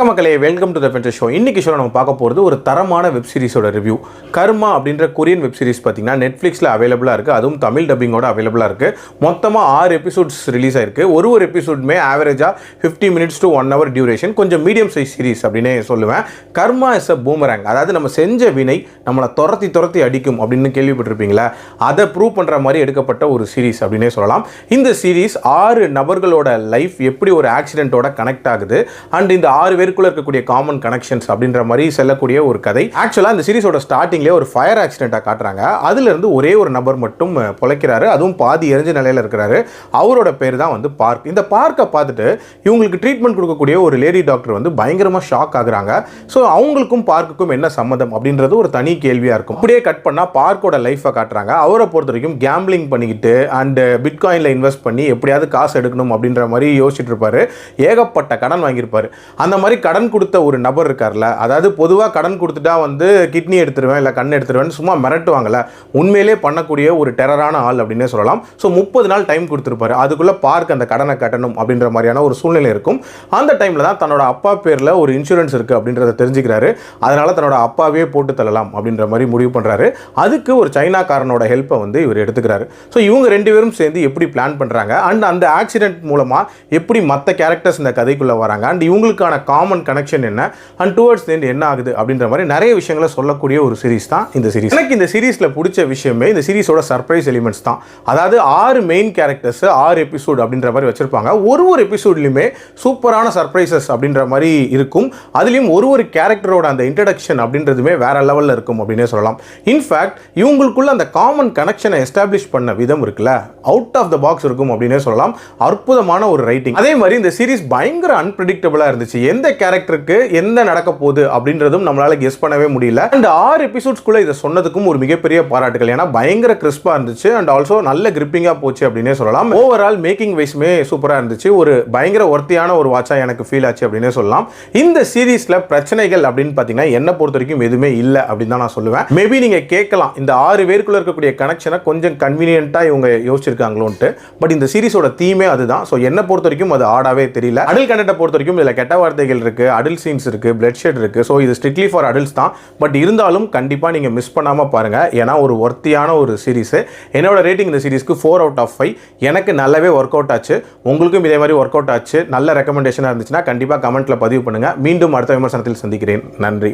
மக்களே, welcome to the ஃபென்டஸ் show. இன்னைக்கு show நம்ம பார்க்க போகிறது ஒரு தரமான வெப் சீரிஸோட ரிவ்யூ. கர்மா அப்படின்ற கொரியன் வெப் சீரிஸ் பார்த்தீங்கன்னா நெட்ஃப்ளிக்ஸில் அவைலபிளாக இருக்குது. அதுவும் தமிழ் டப்பிங்கோட அவைலபிளாக இருக்குது. மொத்தமாக 6 எபிசோட்ஸ் ரிலீஸ் ஆயிருக்கு. ஒரு எபிசோடுமே ஆவரேஜாக 50 minutes to 1 hour டியூரேஷன். கொஞ்சம் மீடியம் சைஸ் சீரிஸ் அப்படின்னே சொல்லுவேன். கர்மா இஸ் அ பூமராங், அதாவது நம்ம செஞ்ச வினை நம்மளை துரத்தி அடிக்கும் அப்படின்னு கேள்விப்பட்டிருப்பீங்களா? அதை ப்ரூவ் பண்ணுற மாதிரி எடுக்கப்பட்ட ஒரு சீரிஸ் அப்படின்னே சொல்லலாம். இந்த சீரிஸ் 6 நபர்களோட லைஃப் எப்படி ஒரு ஆக்சிடென்ட்டோட கனெக்ட் ஆகுது அண்ட் இந்த 6 பேருக்குள்ள இருக்கக்கூடிய காமன் கனெக்ஷன்ஸ் அப்படின்ற மாதிரி செல்லக்கூடிய ஒரு கதை. ஆக்சுவலாக இந்த சீரிஸோட ஸ்டார்டிங்லேயே ஒரு ஃபயர் ஆக்சிடென்ட்டாக காட்டுறாங்க. அதுலேருந்து ஒரே ஒரு நபர் மட்டும் பொழைக்கிறாரு, அதுவும் பாதி எரிஞ்ச நிலையில் இருக்கிறாரு. அவரோட பேர் தான் வந்து பார்க். இந்த பார்க்கை பார்த்துட்டு இவங்களுக்கு ட்ரீட்மெண்ட் கொடுக்கக்கூடிய ஒரு லேடி டாக்டர் வந்து பயங்கரமாக ஷாக் ஆகுறாங்க. ஸோ அவங்களுக்கும் பார்க்குக்கும் என்ன சம்மந்தம் அப்படின்றது ஒரு தனி கேள்வியாக இருக்கும். அப்படியே கட் பண்ணால் பார்க்கோட லைஃப்பை காட்டுறாங்க. அவரை பொறுத்த வரைக்கும் கேம்பிளிங் பண்ணிக்கிட்டு அண்ட் பிட்காயினில் இன்வெஸ்ட் பண்ணி எப்படியாவது காசு எடுக்கணும் அப்படின்ற மாதிரி யோசிச்சுட்டு இருப்பாரு. ஏகப்பட்ட கடன் வாங்கியிருப்பாரு. அந்த மாதிரி கடன் கொடுத்த ஒரு நபர் இருக்கார்ல, அதாவது பொதுவாக கடன் கொடுத்துட்டா வந்து கிட்னி எடுத்துருவேன் இல்லை கண் எடுத்துருவேன் சும்மா மிரட்டுவாங்கல்ல, உண்மையிலே பண்ணக்கூடிய ஒரு டெரரான ஆள் அப்படின்னே சொல்லலாம். ஸோ 30 நாள் டைம் கொடுத்துருப்பாரு. அதுக்குள்ளே பார்க் அந்த கடனை கட்டணும் அப்படின்ற மாதிரியான ஒரு சூழ்நிலை இருக்கும். அந்த டைமில் தான் தன்னோட அப்பா பேரில் ஒரு இன்சூரன்ஸ் இருக்குது அப்படின்றத தெரிஞ்சுக்கிறாரு. அதனால் தன்னோட அப்பாவே போட்டு தள்ளலாம் அப்படின்ற மாதிரி முடிவு பண்ணுறாரு. அதுக்கு ஒரு சைனாக்காரனோட ஹெல்ப்பை வந்து இவர் எடுத்துக்கிறாரு. ஸோ இவங்க 2 பேரும் சேர்ந்து எப்படி பிளான் பண்ணுறாங்க அண்ட் அந்த ஆக்சிடென்ட் மூலமாக எப்படி மற்ற கேரக்டர்ஸ் இந்த கதைக்குள்ளே வராங்க அண்ட் இவங்களுக்கான காமன் கனெக்ஷன் என்ன அண்ட் டுவர்ட்ஸ் தி எண்ட் என்ன ஆகுது அப்படின்ற மாதிரி நிறைய விஷயங்களை சொல்லக்கூடிய ஒரு சீரிஸ் தான் இந்த சீரிஸ். எனக்கு இந்த சீரிஸில் பிடிச்ச விஷயமே இந்த சீரிஸோட சர்ப்ரைஸ் எலிமெண்ட்ஸ் தான். அதாவது 6 மெயின் கேரக்டர்ஸ் 6 எபிசோடு அப்படின்ற மாதிரி வச்சிருப்பாங்க. ஒரு எபிசோட்லையுமே சூப்பரான சர்ப்ரைசஸ் அப்படின்ற மாதிரி இருக்கும். அதுலேயும் ஒரு கேரக்டரோட அந்த இன்ட்ரடக்ஷன் அப்படின்றதுமே வேற லெவலில் இருக்கும் அப்படின்னே சொல்லலாம். இன்ஃபேக்ட் இவங்களுக்குள்ள அந்த காமன் கனெக்ஷனை எஸ்டாப்ளிஷ் பண்ண விதம் இருக்குல்ல, அவுட் ஆஃப் த பாக்ஸ் இருக்கும் அப்படின்னே சொல்லலாம். அற்புதமான ஒரு ரைட்டிங். அதே மாதிரி இந்த சீரிஸ் பயங்கர அன்பிரடிக்டபிளா இருந்துச்சு. எந்த கேரக்டருக்கு என்ன நடக்க போகுது அப்படின்றதும் நம்மளால கெஸ் பண்ணவே முடியல. அண்ட் 6 எபிசோட்ஸ்க்குள்ள இதை சொன்னதுக்கும் ஒரு மிகப்பெரிய பாராட்டுகள். ஏன்னா பயங்கர கிறிஸ்பா இருந்துச்சு அண்ட் ஆல்சோ நல்ல கிரிப்பிங்கா போச்சு அப்படின்னே சொல்லலாம். ஓவரால் மேக்கிங் வைஸ்மே சூப்பரா இருந்துச்சு. ஒரு பயங்கர ஒர்த்தியான ஒரு வாட்சா எனக்கு ஃபீல் ஆச்சு அப்படின்னே சொல்லலாம். இந்த சீரிஸ்ல பிரச்சனைகள் அப்படின்னு பார்த்தீங்கன்னா என்ன பொறுத்த வரைக்கும் எதுவுமே இல்லை அப்படின்னு தான் நான் சொல்லுவேன். மேபி நீங்க கேட்கலாம், இந்த 6 பேருக்குள்ள இருக்கக்கூடிய கனெக்ஷனை கொஞ்சம் கன்வீனியன்ட்டா இவங்க யோசிச்சிருக்காங்களோன்ட்டு. பட் இந்த சீரிஸோட தீமே அதுதான். ஸோ என்ன பொறுத்த வரைக்கும் அது ஆடாவே தெரியல. அடல் கண்டென்ட்டை பொறுத்த வரைக்கும் இதில் கெட்ட வார்த்தைகள் இருக்கு, அடல் சீன்ஸ் இருக்கு, பிளட் ஷெட் இருக்கு. ஸோ இது ஸ்ட்ரிக்ட்லி ஃபார் அடல்ட்ஸ் தான். பட் இருந்தாலும் கண்டிப்பாக நீங்கள் மிஸ் பண்ணாமல் பாருங்க. ஏன்னா ஒரு ஒர்த்தியான ஒரு சீரிஸ். என்னோட ரேட்டிங் இந்த சீரிஸ்க்கு 4 out of 5. எனக்கு நல்லாவே ஒர்க் அவுட் ஆச்சு. உங்களுக்கும் இதே மாதிரி ஒர்க் அவுட் ஆச்சு, நல்ல ரெக்கமெண்டேஷனாக இருந்துச்சுன்னா கண்டிப்பாக கமெண்ட்ல பதிவு பண்ணுங்க. மீண்டும் அடுத்த விமர்சனத்தில் சந்திக்கிறேன். நன்றி.